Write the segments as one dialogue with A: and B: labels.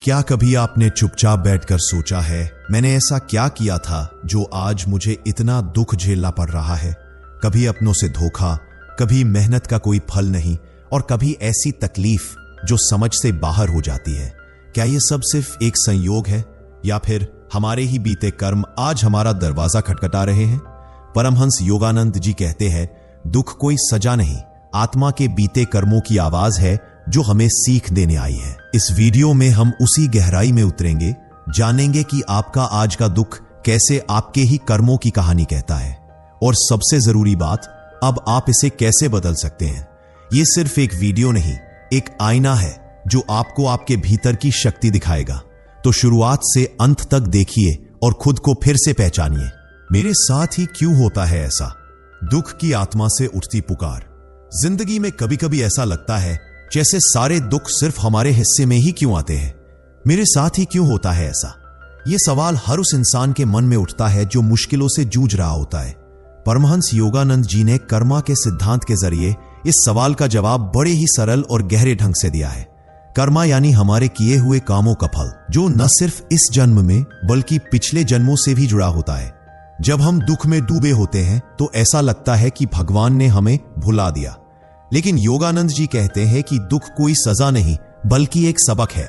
A: क्या कभी आपने चुपचाप बैठकर सोचा है, मैंने ऐसा क्या किया था जो आज मुझे इतना दुख झेलना पड़ रहा है? कभी अपनों से धोखा, कभी मेहनत का कोई फल नहीं, और कभी ऐसी तकलीफ जो समझ से बाहर हो जाती है। क्या ये सब सिर्फ एक संयोग है, या फिर हमारे ही बीते कर्म आज हमारा दरवाजा खटखटा रहे हैं? परमहंस योगानंद जी कहते हैं, दुख कोई सजा नहीं, आत्मा के बीते कर्मों की आवाज है जो हमें सीख देने आई है। इस वीडियो में हम उसी गहराई में उतरेंगे, जानेंगे कि आपका आज का दुख कैसे आपके ही कर्मों की कहानी कहता है, और सबसे जरूरी बात, अब आप इसे कैसे बदल सकते हैं। यह सिर्फ एक वीडियो नहीं, एक आईना है जो आपको आपके भीतर की शक्ति दिखाएगा। तो शुरुआत से अंत तक देखिए और खुद को फिर से पहचानिए। मेरे साथ ही क्यों होता है ऐसा? दुख की आत्मा से उठती पुकार। जिंदगी में कभी कभी ऐसा लगता है जैसे सारे दुख सिर्फ हमारे हिस्से में ही क्यों आते हैं। मेरे साथ ही क्यों होता है ऐसा? यह सवाल हर उस इंसान के मन में उठता है जो मुश्किलों से जूझ रहा होता है। परमहंस योगानंद जी ने कर्मा के सिद्धांत के जरिए इस सवाल का जवाब बड़े ही सरल और गहरे ढंग से दिया है। कर्मा यानी हमारे किए हुए कामों का फल, जो न सिर्फ इस जन्म में बल्कि पिछले जन्मों से भी जुड़ा होता है। जब हम दुख में डूबे होते हैं तो ऐसा लगता है कि भगवान ने हमें भुला दिया, लेकिन योगानंद जी कहते हैं कि दुख कोई सजा नहीं बल्कि एक सबक है।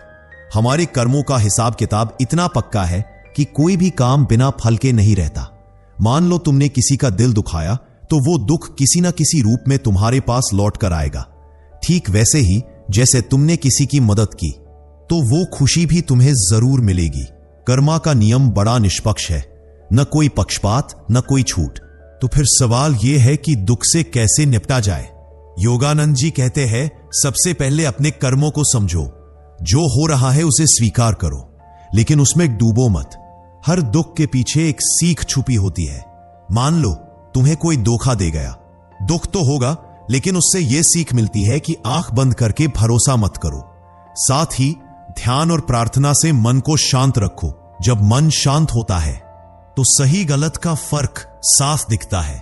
A: हमारे कर्मों का हिसाब किताब इतना पक्का है कि कोई भी काम बिना फल के नहीं रहता। मान लो तुमने किसी का दिल दुखाया तो वो दुख किसी न किसी रूप में तुम्हारे पास लौट कर आएगा। ठीक वैसे ही जैसे तुमने किसी की मदद की तो वो खुशी भी तुम्हें जरूर मिलेगी। कर्मा का नियम बड़ा निष्पक्ष है, न कोई पक्षपात न कोई छूट। तो फिर सवाल यह है कि दुख से कैसे निपटा जाए। योगानंद जी कहते हैं, सबसे पहले अपने कर्मों को समझो। जो हो रहा है उसे स्वीकार करो, लेकिन उसमें डूबो मत। हर दुख के पीछे एक सीख छुपी होती है। मान लो तुम्हें कोई धोखा दे गया, दुख तो होगा, लेकिन उससे यह सीख मिलती है कि आंख बंद करके भरोसा मत करो। साथ ही ध्यान और प्रार्थना से मन को शांत रखो। जब मन शांत होता है तो सही गलत का फर्क साफ दिखता है।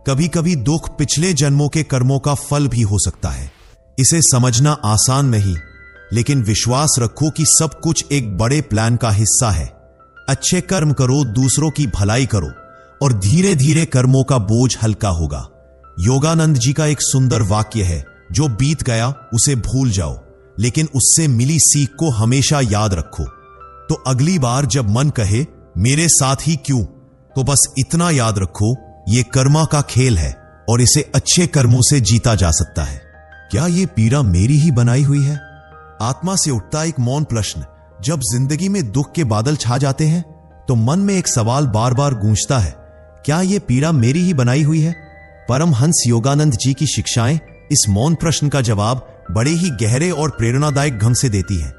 A: कभी कभी दुख पिछले जन्मों के कर्मों का फल भी हो सकता है। इसे समझना आसान नहीं, लेकिन विश्वास रखो कि सब कुछ एक बड़े प्लान का हिस्सा है। अच्छे कर्म करो, दूसरों की भलाई करो, और धीरे धीरे कर्मों का बोझ हल्का होगा। योगानंद जी का एक सुंदर वाक्य है, जो बीत गया उसे भूल जाओ, लेकिन उससे मिली सीख को हमेशा याद रखो। तो अगली बार जब मन कहे मेरे साथ ही क्यों, तो बस इतना याद रखो, ये कर्मा का खेल है और इसे अच्छे कर्मों से जीता जा सकता है। क्या ये पीड़ा मेरी ही बनाई हुई है? आत्मा से उठता एक मौन प्रश्न। जब जिंदगी में दुख के बादल छा जाते हैं तो मन में एक सवाल बार बार गूंजता है, क्या ये पीड़ा मेरी ही बनाई हुई है? परमहंस योगानंद जी की शिक्षाएं इस मौन प्रश्न का जवाब बड़े ही गहरे और प्रेरणादायक ढंग से देती हैं।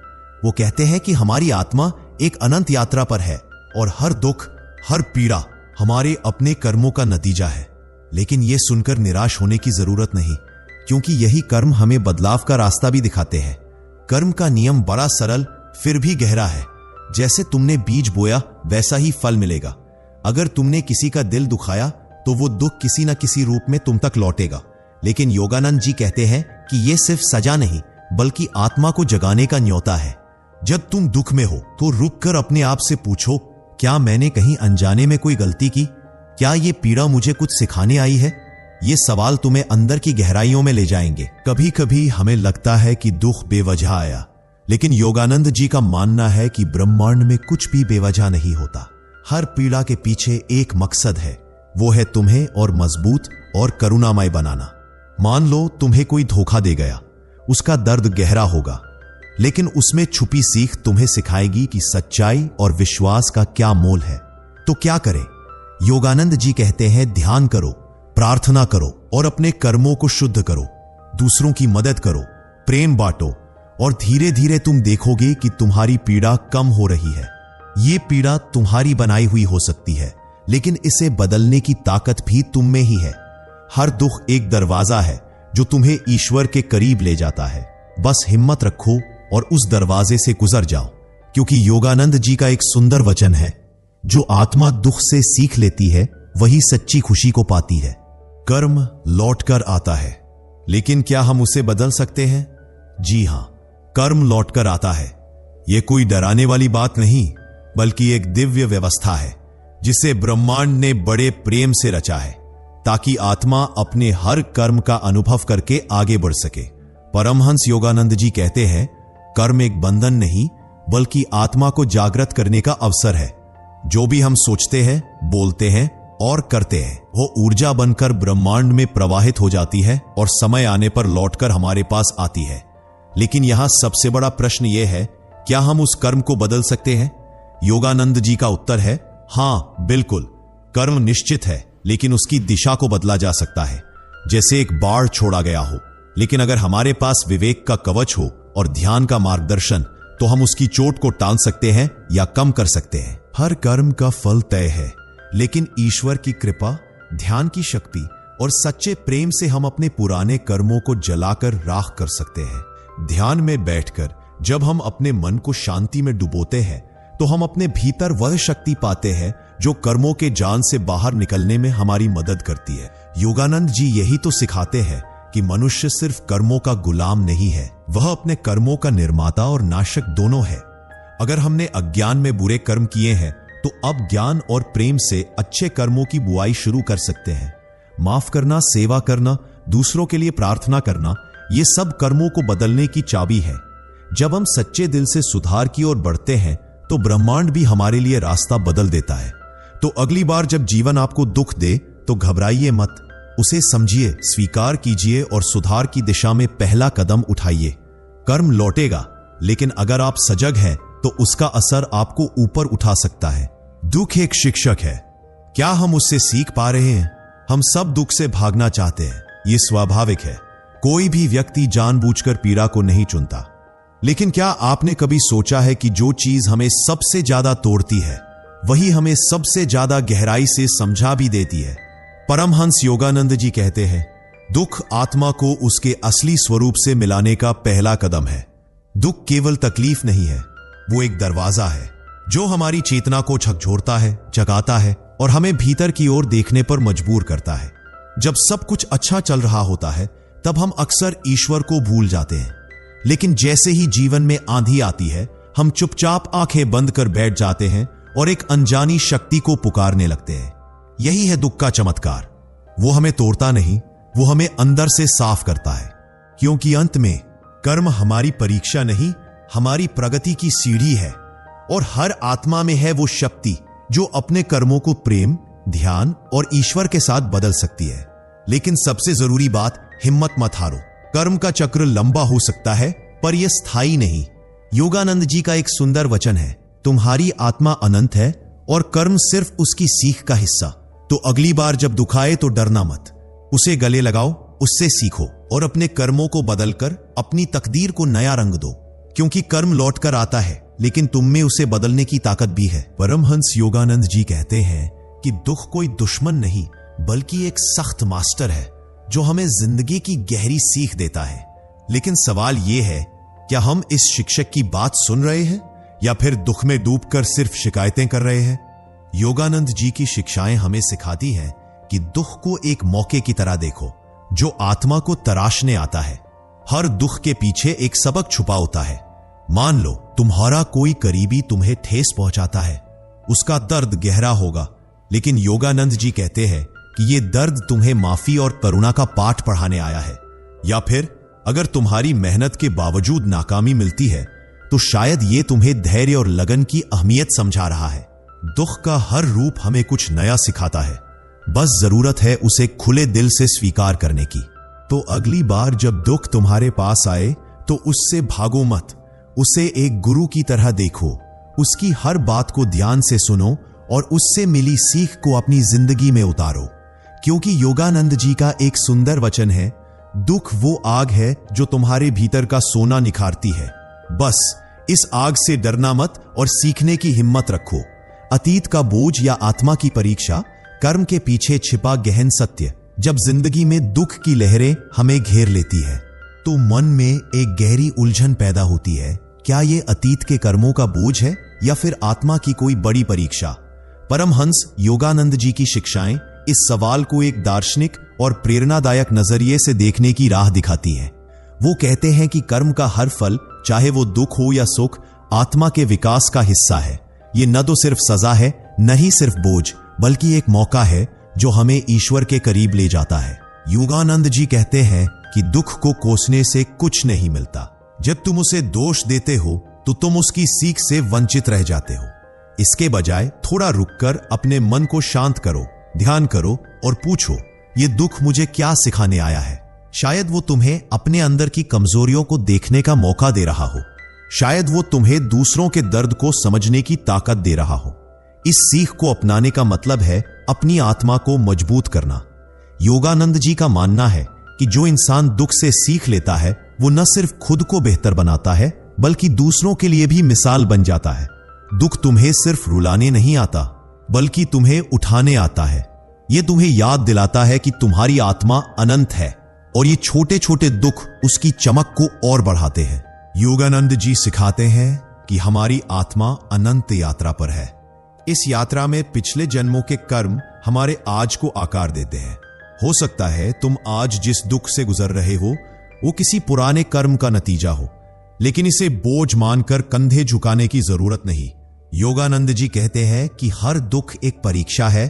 A: वो कहते हैं कि हमारी आत्मा एक अनंत यात्रा पर है और हर दुख, हर पीड़ा हमारे अपने कर्मों का नतीजा है। लेकिन यह सुनकर निराश होने की जरूरत नहीं, क्योंकि यही कर्म हमें बदलाव का रास्ता भी दिखाते हैं। कर्म का नियम बड़ा सरल फिर भी गहरा है। जैसे तुमने बीज बोया वैसा ही फल मिलेगा। अगर तुमने किसी का दिल दुखाया तो वो दुख किसी न किसी रूप में तुम तक लौटेगा। लेकिन योगानंद जी कहते हैं कि यह सिर्फ सजा नहीं बल्कि आत्मा को जगाने का न्योता है। जब तुम दुख में हो तो रुककर अपने आप से पूछो, क्या मैंने कहीं अनजाने में कोई गलती की? क्या ये पीड़ा मुझे कुछ सिखाने आई है? ये सवाल तुम्हें अंदर की गहराइयों में ले जाएंगे। कभी कभी हमें लगता है कि दुख बेवजह आया, लेकिन योगानंद जी का मानना है कि ब्रह्मांड में कुछ भी बेवजह नहीं होता। हर पीड़ा के पीछे एक मकसद है, वो है तुम्हें और मजबूत और करुणामय बनाना। मान लो तुम्हें कोई धोखा दे गया, उसका दर्द गहरा होगा, लेकिन उसमें छुपी सीख तुम्हें सिखाएगी कि सच्चाई और विश्वास का क्या मोल है। तो क्या करें? योगानंद जी कहते हैं, ध्यान करो, प्रार्थना करो और अपने कर्मों को शुद्ध करो। दूसरों की मदद करो, प्रेम बांटो, और धीरे धीरे तुम देखोगे कि तुम्हारी पीड़ा कम हो रही है। ये पीड़ा तुम्हारी बनाई हुई हो सकती है, लेकिन इसे बदलने की ताकत भी तुम में ही है। हर दुख एक दरवाजा है जो तुम्हें ईश्वर के करीब ले जाता है। बस हिम्मत रखो और उस दरवाजे से गुजर जाओ, क्योंकि योगानंद जी का एक सुंदर वचन है, जो आत्मा दुख से सीख लेती है वही सच्ची खुशी को पाती है। कर्म लौटकर आता है, लेकिन क्या हम उसे बदल सकते हैं? जी हां, कर्म लौटकर आता है। ये कोई डराने वाली बात नहीं, बल्कि एक दिव्य व्यवस्था है जिसे ब्रह्मांड ने बड़े प्रेम से रचा है, ताकि आत्मा अपने हर कर्म का अनुभव करके आगे बढ़ सके। परमहंस योगानंद जी कहते हैं, कर्म एक बंधन नहीं, बल्कि आत्मा को जागृत करने का अवसर है। जो भी हम सोचते हैं, बोलते हैं और करते हैं, वो ऊर्जा बनकर ब्रह्मांड में प्रवाहित हो जाती है और समय आने पर लौटकर हमारे पास आती है। लेकिन यहां सबसे बड़ा प्रश्न यह है, क्या हम उस कर्म को बदल सकते हैं? योगानंद जी का उत्तर है, हां, बिल्कुल। कर्म निश्चित है, लेकिन उसकी दिशा को बदला जा सकता है। जैसे एक बाढ़ छोड़ा गया हो, लेकिन अगर हमारे पास विवेक का कवच हो और ध्यान का मार्गदर्शन, तो हम उसकी चोट को टाल सकते हैं या कम कर सकते हैं। हर कर्म का फल तय है, लेकिन ईश्वर की कृपा, ध्यान की शक्ति और सच्चे प्रेम से हम अपने पुराने कर्मों को जलाकर राख कर सकते हैं। ध्यान में बैठकर जब हम अपने मन को शांति में डुबोते हैं, तो हम अपने भीतर वह शक्ति पाते हैं जो कर्मों के जाल से बाहर निकलने में हमारी मदद करती है। योगानंद जी यही तो सिखाते हैं कि मनुष्य सिर्फ कर्मों का गुलाम नहीं है, वह अपने कर्मों का निर्माता और नाशक दोनों है। अगर हमने अज्ञान में बुरे कर्म किए हैं, तो अब ज्ञान और प्रेम से अच्छे कर्मों की बुआई शुरू कर सकते हैं। माफ करना, सेवा करना, दूसरों के लिए प्रार्थना करना, ये सब कर्मों को बदलने की चाबी है। जब हम सच्चे दिल से सुधार की ओर बढ़ते हैं, तो ब्रह्मांड भी हमारे लिए रास्ता बदल देता है। तो अगली बार जब जीवन आपको दुख दे, तो घबराइए मत, उसे समझिए, स्वीकार कीजिए और सुधार की दिशा में पहला कदम उठाइए। कर्म लौटेगा, लेकिन अगर आप सजग हैं, तो उसका असर आपको ऊपर उठा सकता है। दुख एक शिक्षक है। क्या हम उससे सीख पा रहे हैं? हम सब दुख से भागना चाहते हैं, ये स्वाभाविक है। कोई भी व्यक्ति जानबूझकर पीड़ा को नहीं चुनता। लेकिन क्या आपने कभी सोचा है कि जो चीज हमें सबसे ज्यादा तोड़ती है, वही हमें सबसे ज्यादा गहराई से समझा भी देती है? परमहंस योगानंद जी कहते हैं, दुख आत्मा को उसके असली स्वरूप से मिलाने का पहला कदम है। दुख केवल तकलीफ नहीं है, वो एक दरवाजा है जो हमारी चेतना को झकझोरता है, जगाता है और हमें भीतर की ओर देखने पर मजबूर करता है। जब सब कुछ अच्छा चल रहा होता है, तब हम अक्सर ईश्वर को भूल जाते हैं। लेकिन जैसे ही जीवन में आंधी आती है, हम चुपचाप आंखें बंद कर बैठ जाते हैं और एक अनजानी शक्ति को पुकारने लगते हैं। यही है दुख का चमत्कार। वो हमें तोड़ता नहीं, वो हमें अंदर से साफ करता है। क्योंकि अंत में कर्म हमारी परीक्षा नहीं, हमारी प्रगति की सीढ़ी है। और हर आत्मा में है वो शक्ति जो अपने कर्मों को प्रेम, ध्यान और ईश्वर के साथ बदल सकती है। लेकिन सबसे जरूरी बात, हिम्मत मत हारो। कर्म का चक्र लंबा हो सकता है, पर यह स्थायी नहीं। योगानंद जी का एक सुंदर वचन है, तुम्हारी आत्मा अनंत है और कर्म सिर्फ उसकी सीख का हिस्सा। तो अगली बार जब दुख आए तो डरना मत, उसे गले लगाओ, उससे सीखो और अपने कर्मों को बदलकर अपनी तकदीर को नया रंग दो। क्योंकि कर्म लौट कर आता है, लेकिन तुम में उसे बदलने की ताकत भी है। परमहंस योगानंद जी कहते हैं कि दुख कोई दुश्मन नहीं, बल्कि एक सख्त मास्टर है जो हमें जिंदगी की गहरी सीख देता है। लेकिन सवाल यह है, क्या हम इस शिक्षक की बात सुन रहे हैं या फिर दुख में डूबकर सिर्फ शिकायतें कर रहे हैं? योगानंद जी की शिक्षाएं हमें सिखाती हैं कि दुख को एक मौके की तरह देखो जो आत्मा को तराशने आता है। हर दुख के पीछे एक सबक छुपा होता है। मान लो तुम्हारा कोई करीबी तुम्हें ठेस पहुंचाता है, उसका दर्द गहरा होगा, लेकिन योगानंद जी कहते हैं कि यह दर्द तुम्हें माफी और करुणा का पाठ पढ़ाने आया है। या फिर अगर तुम्हारी मेहनत के बावजूद नाकामी मिलती है, तो शायद यह तुम्हें धैर्य और लगन की अहमियत समझा रहा है। दुख का हर रूप हमें कुछ नया सिखाता है, बस जरूरत है उसे खुले दिल से स्वीकार करने की। तो अगली बार जब दुख तुम्हारे पास आए, तो उससे भागो मत, उसे एक गुरु की तरह देखो, उसकी हर बात को ध्यान से सुनो और उससे मिली सीख को अपनी जिंदगी में उतारो। क्योंकि योगानंद जी का एक सुंदर वचन है, दुख वो आग है जो तुम्हारे भीतर का सोना निखारती है। बस इस आग से डरना मत और सीखने की हिम्मत रखो। अतीत का बोझ या आत्मा की परीक्षा, कर्म के पीछे छिपा गहन सत्य। जब जिंदगी में दुख की लहरें हमें घेर लेती है, तो मन में एक गहरी उलझन पैदा होती है। क्या ये अतीत के कर्मों का बोझ है या फिर आत्मा की कोई बड़ी परीक्षा? परमहंस योगानंद जी की शिक्षाएं इस सवाल को एक दार्शनिक और प्रेरणादायक नजरिए से देखने की राह दिखाती हैं। वो कहते हैं कि कर्म का हर फल, चाहे वो दुख हो या सुख, आत्मा के विकास का हिस्सा है। ये न तो सिर्फ सजा है, न ही सिर्फ बोझ, बल्कि एक मौका है जो हमें ईश्वर के करीब ले जाता है। योगानंद जी कहते हैं कि दुख को कोसने से कुछ नहीं मिलता। जब तुम उसे दोष देते हो तो तुम उसकी सीख से वंचित रह जाते हो। इसके बजाय थोड़ा रुककर अपने मन को शांत करो, ध्यान करो और पूछो, ये दुख मुझे क्या सिखाने आया है? शायद वो तुम्हें अपने अंदर की कमजोरियों को देखने का मौका दे रहा हो। शायद वो तुम्हें दूसरों के दर्द को समझने की ताकत दे रहा हो। इस सीख को अपनाने का मतलब है अपनी आत्मा को मजबूत करना। योगानंद जी का मानना है कि जो इंसान दुख से सीख लेता है वो न सिर्फ खुद को बेहतर बनाता है बल्कि दूसरों के लिए भी मिसाल बन जाता है। दुख तुम्हें सिर्फ रुलाने नहीं आता बल्कि तुम्हें उठाने आता है। यह तुम्हें याद दिलाता है कि तुम्हारी आत्मा अनंत है और ये छोटे छोटे दुख उसकी चमक को और बढ़ाते हैं। योगानंद जी सिखाते हैं कि हमारी आत्मा अनंत यात्रा पर है। इस यात्रा में पिछले जन्मों के कर्म हमारे आज को आकार देते हैं। हो सकता है तुम आज जिस दुख से गुजर रहे हो वो किसी पुराने कर्म का नतीजा हो, लेकिन इसे बोझ मानकर कंधे झुकाने की जरूरत नहीं। योगानंद जी कहते हैं कि हर दुख एक परीक्षा है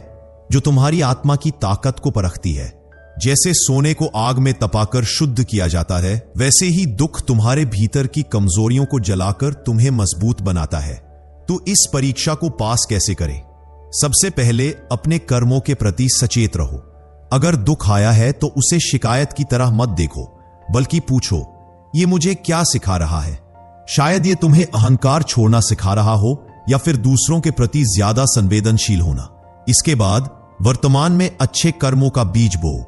A: जो तुम्हारी आत्मा की ताकत को परखती है। जैसे सोने को आग में तपाकर शुद्ध किया जाता है, वैसे ही दुख तुम्हारे भीतर की कमजोरियों को जलाकर तुम्हें मजबूत बनाता है। तो इस परीक्षा को पास कैसे करें? सबसे पहले अपने कर्मों के प्रति सचेत रहो। अगर दुख आया है तो उसे शिकायत की तरह मत देखो, बल्कि पूछो, ये मुझे क्या सिखा रहा है? शायद ये तुम्हें अहंकार छोड़ना सिखा रहा हो या फिर दूसरों के प्रति ज्यादा संवेदनशील होना। इसके बाद वर्तमान में अच्छे कर्मों का बीज बोओ,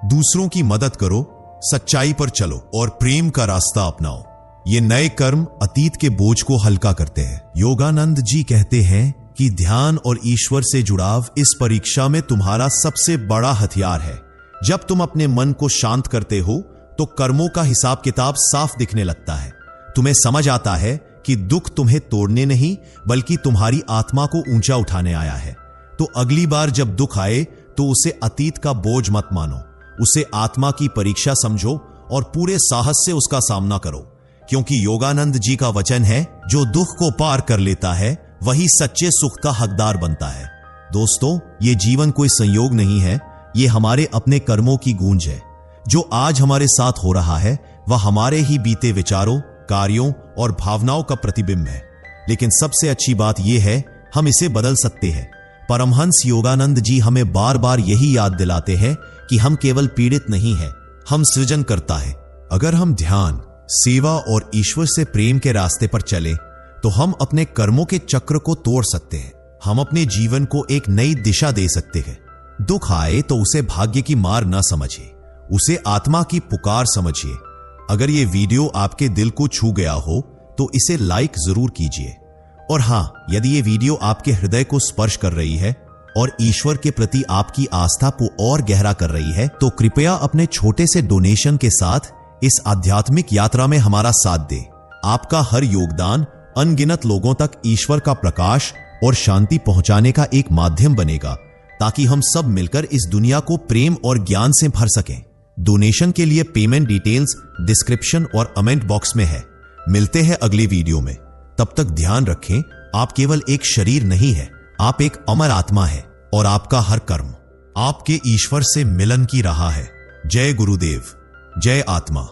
A: दूसरों की मदद करो, सच्चाई पर चलो और प्रेम का रास्ता अपनाओ। ये नए कर्म अतीत के बोझ को हल्का करते हैं। योगानंद जी कहते हैं कि ध्यान और ईश्वर से जुड़ाव इस परीक्षा में तुम्हारा सबसे बड़ा हथियार है। जब तुम अपने मन को शांत करते हो तो कर्मों का हिसाब किताब साफ दिखने लगता है। तुम्हें समझ आता है कि दुख तुम्हें तोड़ने नहीं बल्कि तुम्हारी आत्मा को ऊंचा उठाने आया है। तो अगली बार जब दुख आए तो उसे अतीत का बोझ मत मानो, उसे आत्मा की परीक्षा समझो और पूरे साहस से उसका सामना करो, क्योंकि योगानंद जी का वचन है, जो दुख को पार कर लेता है वही सच्चे सुख का हकदार बनता है। दोस्तों, ये जीवन कोई संयोग नहीं है, ये हमारे अपने कर्मों की गूंज है। जो आज हमारे साथ हो रहा है वह हमारे ही बीते विचारों, कार्यों और भावनाओं का प्रतिबिंब है। लेकिन सबसे अच्छी बात यह है, हम इसे बदल सकते हैं। परमहंस योगानंद जी हमें बार बार यही याद दिलाते हैं कि हम केवल पीड़ित नहीं हैं, हम सृजन करता है। अगर हम ध्यान, सेवा और ईश्वर से प्रेम के रास्ते पर चले तो हम अपने कर्मों के चक्र को तोड़ सकते हैं। हम अपने जीवन को एक नई दिशा दे सकते हैं। दुख आए तो उसे भाग्य की मार न समझिए, उसे आत्मा की पुकार समझिए। अगर ये वीडियो आपके दिल को छू गया हो तो इसे लाइक जरूर कीजिए। और हां, यदि ये वीडियो आपके हृदय को स्पर्श कर रही है और ईश्वर के प्रति आपकी आस्था को और गहरा कर रही है तो कृपया अपने छोटे से डोनेशन के साथ इस आध्यात्मिक यात्रा में हमारा साथ दें। आपका हर योगदान अनगिनत लोगों तक ईश्वर का प्रकाश और शांति पहुंचाने का एक माध्यम बनेगा, ताकि हम सब मिलकर इस दुनिया को प्रेम और ज्ञान से भर सकें। डोनेशन के लिए पेमेंट डिटेल्स डिस्क्रिप्शन और कमेंट बॉक्स में है। मिलते हैं अगली वीडियो में। तब तक ध्यान रखें, आप केवल एक शरीर नहीं है, आप एक अमर आत्मा है और आपका हर कर्म आपके ईश्वर से मिलन की राह है। जय गुरुदेव, जय आत्मा।